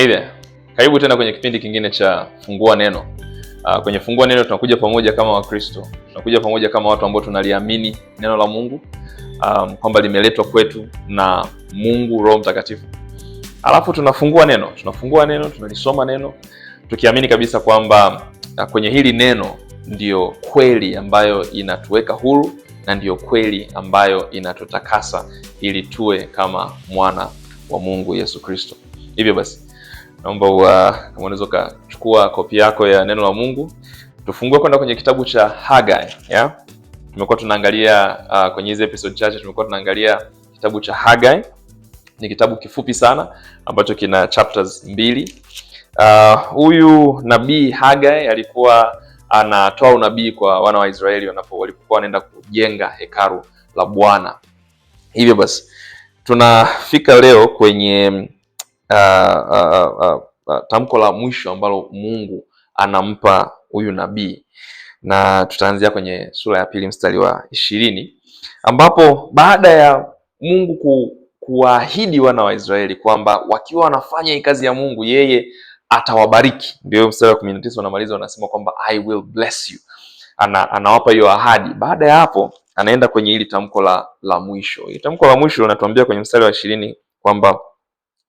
Hey there. Karibu tena kwenye kipindi kingine cha Fungua Neno. Kwenye Fungua Neno tunakuja pamoja kama Wakristo. Tunakuja pamoja kama watu ambao tunaliamini neno la Mungu, kwamba limeletwa kwetu na Mungu Roho Mtakatifu. Alafu tunafungua neno, tunalisoma neno, tukiamini kabisa kwamba kwenye hili neno ndiyo kweli ambayo inatuweka huru na ndiyo kweli ambayo inatutakasa ili tuwe kama mwana wa Mungu Yesu Kristo. Hivyo basi, naomba kama unaweza kuchukua kopi yako ya neno la Mungu, tufungue kwenda kwenye kitabu cha Hagai, yeah? Tumekuwa tunaangalia kwenye hizi episode chache tumekuwa tunaangalia kitabu cha Hagai. Ni kitabu kifupi sana ambacho kina chapters 2. Huyu nabii Hagai alikuwa anatoa unabii kwa wana wa Israeli walipokuwa wanaenda kujenga hekalu la Bwana. Hivyo basi, tunafika leo kwenye tamko la mwisho ambalo Mungu anampa huyu nabii, na tutaanzia kwenye sura ya 2 mstari wa 20, ambapo baada ya Mungu kuahidi wana wa Israeli kwamba wakiwa wanafanya hii kazi ya Mungu yeye atawabariki. Ndio mstari wa 19 wanamaliza wanasema kwamba I will bless you. Anawapa hiyo ahadi. Baada ya hapo anaenda kwenye hili tamko la mwisho. Hili tamko la mwisho linatuambia kwenye mstari wa 20 kwamba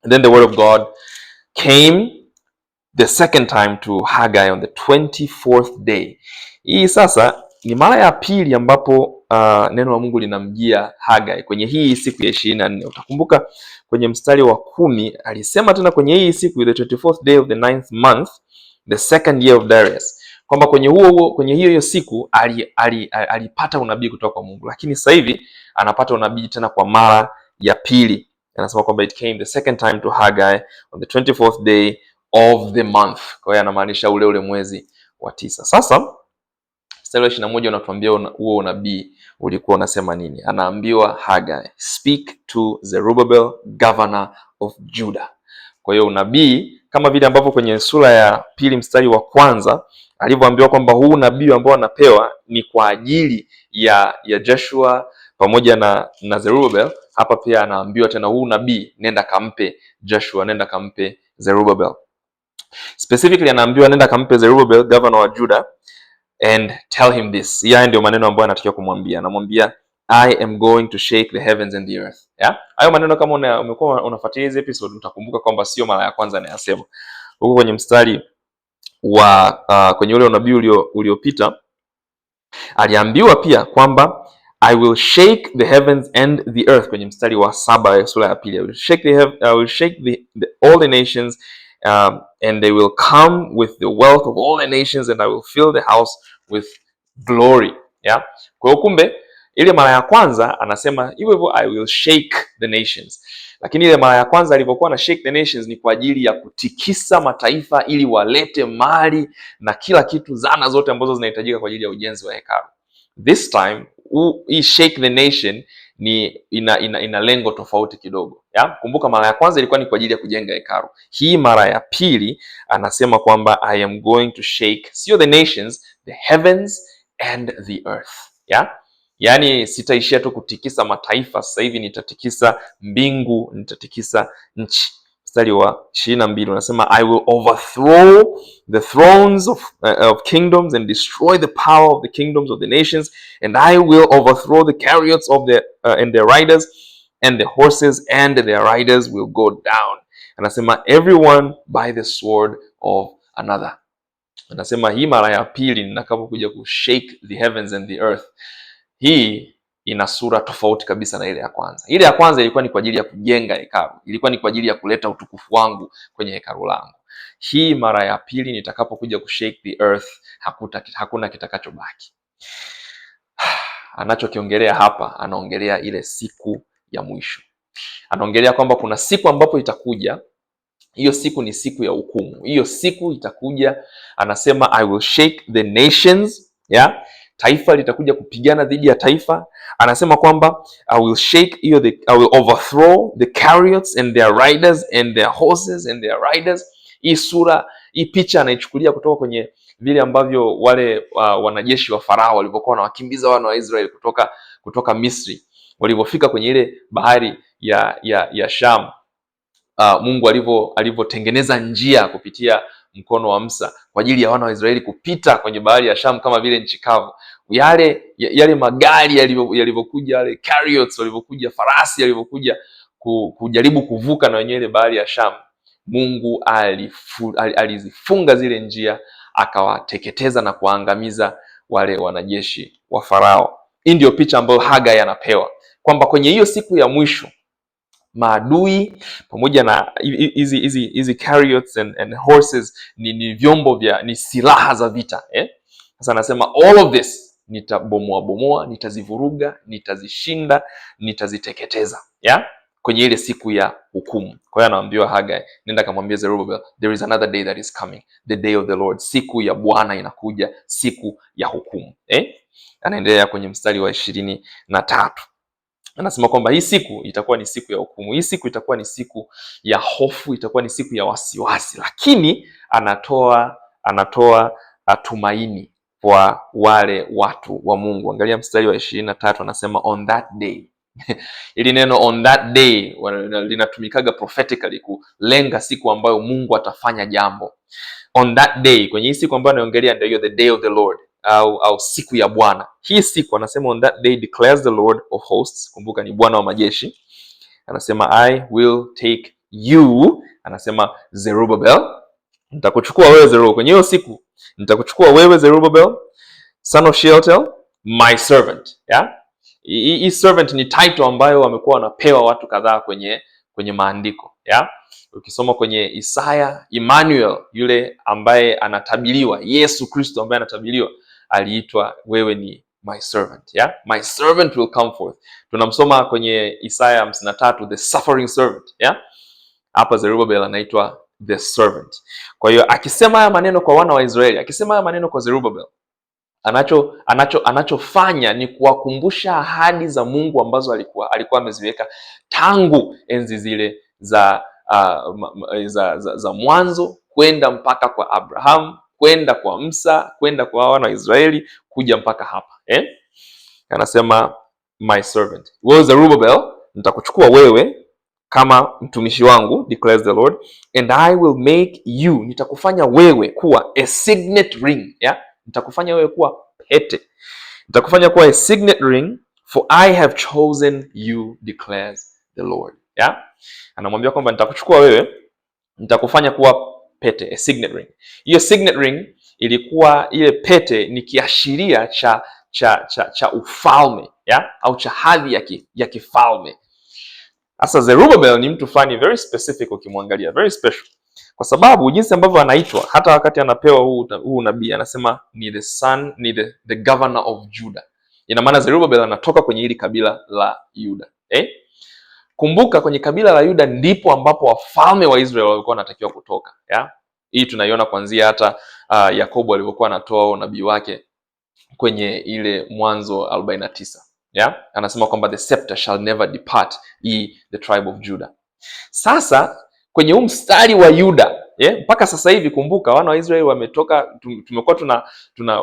then the word of God came the second time to Haggai on the 24th day. Hii sasa ni mara ya pili ambapo neno la Mungu linamjia Haggai kwenye hii siku ya 24. Utakumbuka kwenye mstari wa 10 alisema tena kwenye hii siku, the 24th day of the 9th month, the second year of Darius, kwamba kwenye hiyo siku alipata unabii kutoka kwa Mungu, lakini sasa hivi anapata unabii tena kwa mara ya pili. Anasema kwamba it came the second time to Haggai on the 24th day of the month. Kwa hiyo anamaanisha ule mwezi wa 9. Sasa mstari wa 21 unatuambia huo unabii ulikuwa unasema nini? Anaambiwa Haggai, speak to Zerubbabel, governor of Judah. Kwa hiyo unabii kama vile ambavyo kwenye sura ya 2 mstari wa 1 alivyoambiwa kwamba huu unabii ambao anapewa ni kwa ajili ya Joshua pamoja na Zerubbabel. Hapa pia anaambiwa tena huu nabii nenda kampe Joshua, nenda kampe Zerubbabel. Specifically anaambiwa nenda kampe Zerubbabel, governor wa Judah, and tell him this. Haya ndio maneno ambayo anatakiwa kumwambia. Anamwambia I am going to shake the heavens and the earth. Yeah? Hayo maneno kama umekuwa unafuatilia hizi episode utakumbuka kwamba sio mara ya kwanza anayasema. Huko kwenye mstari wa kwenye ule unabii uliopita aliambiwa pia kwamba I will shake the heavens and the earth, kwenye mstari wa 7 ya sura ya 2. I will shake all the nations, and they will come with the wealth of all the nations, and I will fill the house with glory. Yeah? Kwa hiyo kumbe ile mara ya kwanza anasema hivyo I will shake the nations. Lakini ile mara ya kwanza alipokuwa na shake the nations ni kwa ajili ya kutikisa mataifa ili walete mali na kila kitu, zana zote ambazo zinahitajika kwa ajili ya ujenzi wa hekalu. This time hii shake the nation ni ina lengo tofauti kidogo. Yeah? Kumbuka mara ya kwanza ilikuwa ni kwa ajili ya kujenga hekalu. Hii mara ya pili anasema kwamba I am going to shake, sio the nations, the heavens and the earth. Yeah? Yaani sitaishia tu kutikisa mataifa, sasa hivi nitatikisa mbingu, nitatikisa nchi. Mstari wa 22 unasema I will overthrow the thrones of kingdoms and destroy the power of the kingdoms of the nations, and I will overthrow the chariots of and their riders, and the horses and their riders will go down. Anasema everyone by the sword of another. Anasema hii mara ya pili nitakapokuja ku shake the heavens and the earth, hii ina sura tofauti kabisa na ile ya kwanza. Ile ya kwanza ilikuwa ni kwa ajili ya kujenga hekalu, ilikuwa ni kwa ajili ya kuleta utukufu wangu kwenye hekalu langu. Hii mara ya pili nitakapokuja ku shake the earth, hakuna kitakachobaki. Anachokiongelea hapa, anaongelea ile siku ya mwisho. Anaongelea kwamba kuna siku ambapo itakuja, hiyo siku ni siku ya hukumu. Hiyo siku itakuja, anasema I will shake the nations, yeah? Taifa litakuja kupigana dhidi ya taifa. Anasema kwamba I will overthrow the chariots and their riders and their horses and their riders. Hii picha anaichukulia kutoka kwenye vile ambavyo wale wanajeshi wa Farao walivyokuwa wanawakimbiza wana wa Israeli kutoka Misri, walipofika kwenye ile bahari ya Sham. Mungu alivyotengeneza njia kupitia mkono wa Musa kwa ajili ya wana wa Israeli kupita kwenye bahari ya Shamu kama vile nchi kavu. Yale magari yalivyokuja, yale chariots walivyokuja, farasi walivyokuja kujaribu kuvuka na wenyewe ile bahari ya Shamu, Mungu alizifunga zile njia, akawateketeza na kuangamiza wale wanajeshi wa Farao. Hii ndio picha ambayo Hagai anapewa kwamba kwenye hiyo siku ya mwisho maadui pamoja na hizi chariots and horses ni vyombo ni silaha za vita. Sasa anasema all of this nitabomoa, nitazivuruga, nitazishinda, nitaziteketeza kwenye ile siku ya hukumu. Kwa hiyo anaambiwa Hagai, nenda kamwambia Zerubbabel, there is another day that is coming, the day of the Lord. Siku ya Bwana inakuja, siku ya hukumu. Anaendelea kwenye mstari wa 23. Anasema kwamba hii siku itakuwa ni siku ya hukumu. Hii siku itakuwa ni siku ya hofu, itakuwa ni siku ya wasiwasi, lakini anatoa tumaini kwa wale watu wa Mungu. Angalia mstari wa 23, anasema on that day. Ili neno on that day linatumikaga prophetically kulenga siku ambayo Mungu atafanya jambo. On that day, kwenye hii siku ambayo anaongelea ndio the day of the Lord au siku ya Bwana. Hii siku anasema on that day declares the Lord of hosts. Kumbuka ni Bwana wa majeshi. Anasema I will take you, anasema Zerubbabel, nitakuchukua wewe Zerubbabel. Kwenye hiyo siku nitakuchukua wewe Zerubbabel, son of Shealtiel, my servant. Hii servant ni title ambayo wamekuwa wanapewa watu kadhaa kwenye maandiko. Ukisoma kwenye Isaya, Emmanuel yule ambaye anatabiriwa, Yesu Kristo ambaye anatabiriwa, aliitwa wewe ni my servant. My servant will come forth. Tunamsoma kwenye Isaya 53, the suffering servant. Hapa Zerubbabel anaitwa the servant. Kwa hiyo akisema haya maneno kwa wana wa Israeli, akisema haya maneno kwa Zerubbabel, anachofanya ni kuwakumbusha ahadi za Mungu ambazo alikuwa ameziweka tangu enzi zile za mwanzo, kwenda mpaka kwa Abraham, kwenda kwa Musa, kwenda kwa wana wa Israeli, kuja mpaka hapa. Anasema my servant. Wewe Zerubbabel, nitakuchukua wewe kama mtumishi wangu, declares the Lord, and I will make you, nitakufanya wewe kuwa a signet ring. Nitakufanya wewe kuwa pete. Nitakufanya kuwa a signet ring, for I have chosen you, declares the Lord. Anamwambia kwamba nitakuchukua wewe, nitakufanya kuwa pete, a signet ring. Hiyo signet ring ilikuwa, ile pete ni kiashiria cha ufalme, au cha hadhi ya kifalme. Sasa Zerubbabel ni mtu fulani very specific, ukimwangalia very special, kwa sababu jinsi ambavyo anaitwa, hata wakati anapewa huu nabii anasema ni the governor of Judah. Ina maana Zerubbabel anatoka kwenye hili kabila la Yuda. Kumbuka kwenye kabila la Yuda ndipo ambapo wafalme wa Israeli walikuwa wanatakiwa kutoka. Hii tunaiona kuanzia hata Yakobo alivyokuwa anatoa unabii wake kwenye ile Mwanzo 49. Anasema kwamba the scepter shall never depart the tribe of Judah. Sasa kwenye mstari wa Yuda mpaka sasa hivi, kumbuka wana wa Israeli wametoka, tumekuwa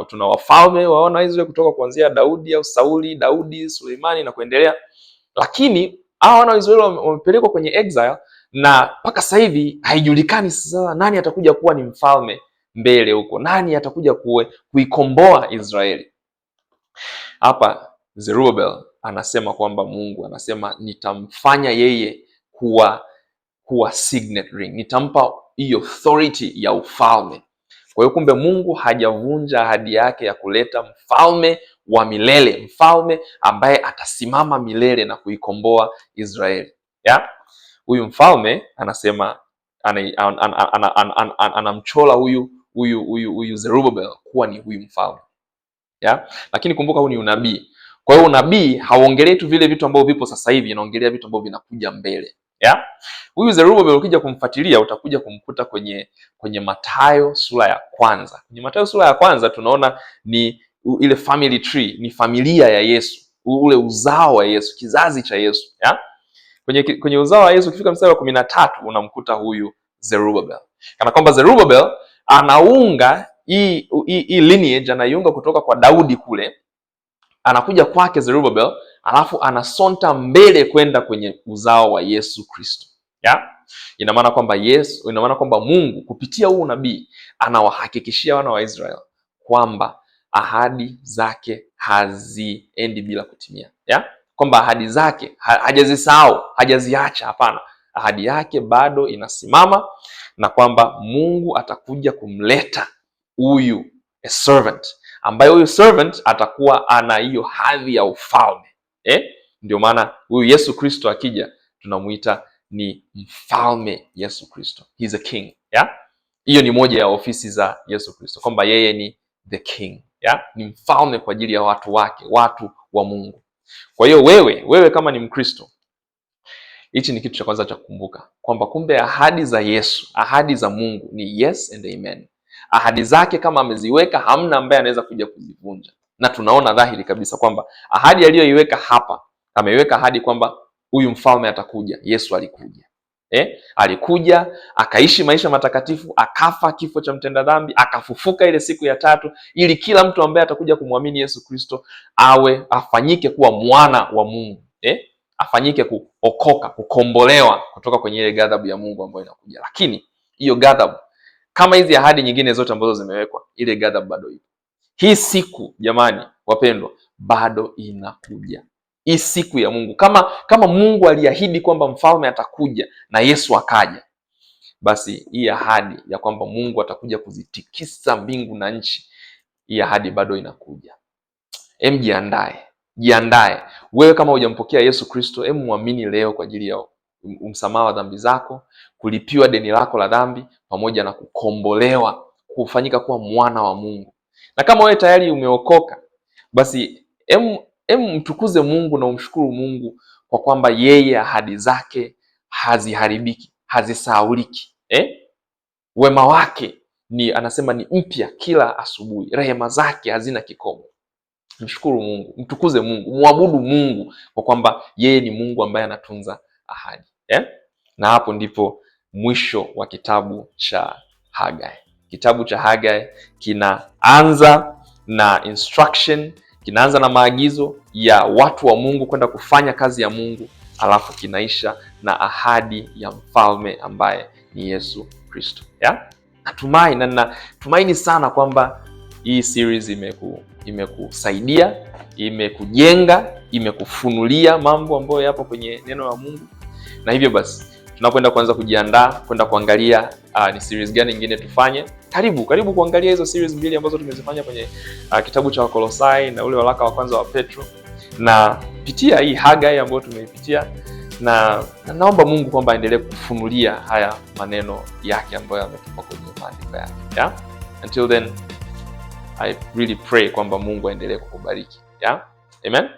tuna wafalme wa wana wa Israeli kutoka kuanzia Daudi au Sauli, Daudi, Suleimani na kuendelea, lakini hao wana wa Israeli wamepelekwa kwenye exile, na mpaka sasa hivi haijulikani sasa nani atakuja kuwa ni mfalme mbele huko, nani atakuja kuikomboa Israeli. Hapa Zerubbabel anasema kwamba Mungu anasema nitamfanya yeye kuwa signet ring, nitampa hiyo authority ya ufalme. Kwa hiyo kumbe Mungu hajavunja ahadi yake ya kuleta mfalme wa milele, mfalme ambaye atasimama milele na kuikomboa Israeli. Huyu mfalme anasema anamchola huyu Zerubbabel kuwa ni huyu mfalme. Lakini kumbuka huu ni unabii. Kwa hiyo unabii hauongelei tu vile vitu ambavyo vipo sasa hivi, inaongelea vitu ambavyo vinakuja mbele. Huyu Zerubbabel ukija kumfuatilia utakuja kumkuta kwenye Mathayo sura ya kwanza. Kwenye Mathayo sura ya kwanza tunaona ni ile family tree, ni familia ya Yesu, ule uzao wa Yesu, kizazi cha Yesu. Kwenye uzao wa Yesu ukifika mstari wa 13 unamkuta huyu Zerubbabel. Kana kwamba Zerubbabel anaunga hii lineage, anaiunga kutoka kwa Daudi kule, anakuja kwake Zerubbabel, alafu anasonta mbele kwenda kwenye uzao wa Yesu Kristo. Ina maana kwamba Mungu kupitia huu nabii anawahakikishia wana wa Israel kwamba ahadi zake haziendi bila kutimia, kwamba ahadi zake hajazisahau, hajaziacha. Hapana, ahadi yake bado inasimama, na kwamba Mungu atakuja kumleta huyu a servant, ambaye huyu servant atakuwa ana hiyo hadhi ya ufalme. Ndio maana huyu Yesu Kristo akija tunamuita ni mfalme Yesu Kristo. He's a king. Hiyo ni moja ya ofisi za Yesu Kristo, kwamba yeye ni the king. Ni mfalme kwa ajili ya watu wake, watu wa Mungu. Kwa hiyo wewe kama ni Mkristo, hichi ni kitu cha kwanza cha kukumbuka, kwamba kumbe ahadi za Yesu, ahadi za Mungu ni yes and amen. Ahadi zake kama ameziweka, hamna ambaye anaweza kuja kuzivunja. Na tunaona dhahiri kabisa kwamba ahadi aliyoiweka hapa, ameiweka ahadi kwamba huyu mfalme atakuja. Yesu alikuja. Alikuja, akaishi maisha matakatifu, akafa kifo cha mtenda dhambi, akafufuka ile siku ya tatu, ili kila mtu ambaye atakuja kumwamini Yesu Kristo afanyike kuwa mwana wa Mungu. Afanyike kuokoka, kukombolewa kutoka kwenye ile ghadhabu ya Mungu ambayo inakuja. Lakini hiyo ghadhabu, kama hizi ahadi nyingine zote ambazo zimewekwa, ile ghadhabu bado ipo. Hii siku jamani wapendwa, bado inakuja. Hii siku ya Mungu, kama Mungu aliahidi kwamba mfalme atakuja na Yesu akaja, basi hii ahadi ya kwamba Mungu atakuja kuzitikisa mbingu na nchi, hii ahadi bado inakuja. Jiandae. Wewe kama hujampokea Yesu Kristo, muamini leo kwa ajili ya msamaha wa dhambi zako, kulipiwa deni lako la dhambi, pamoja na kukombolewa, kufanyika kuwa mwana wa Mungu. Na kama wewe tayari umeokoka, basi mtukuze Mungu na umshukuru Mungu kwa kwamba yeye ahadi zake haziharibiki, hazisahauliki. Wema wake anasema ni mpya kila asubuhi, rehema zake hazina kikomo. Mshukuru Mungu, mtukuze Mungu, muabudu Mungu kwa kwamba yeye ni Mungu ambaye anatunza ahadi. Na hapo ndipo mwisho wa kitabu cha Hagai. Kitabu cha Hagai kinaanza na instruction, kinaanza na maagizo ya watu wa Mungu kwenda kufanya kazi ya Mungu, alafu kinaisha na ahadi ya mfalme ambaye ni Yesu Kristo. Natumaini sana kwamba hii series imekusaidia, imekujenga, imekufunulia mambo ambayo yapo kwenye neno la Mungu. Na hivyo basi tunapoenda kuanza kujiandaa kwenda kuangalia ni series gani nyingine tufanye, karibu kuangalia hizo series mbili ambazo tumezifanya kwenye kitabu cha Wakolosai na ule waraka wa kwanza wa Petro, na pitia hii Hagai ambayo tumeipitia, na naomba Mungu kwamba aendelee kufunulia haya maneno yake ambayo ametupa kwenye maandiko yake. Until then, I really pray kwamba Mungu aendelee kukubariki. Amen.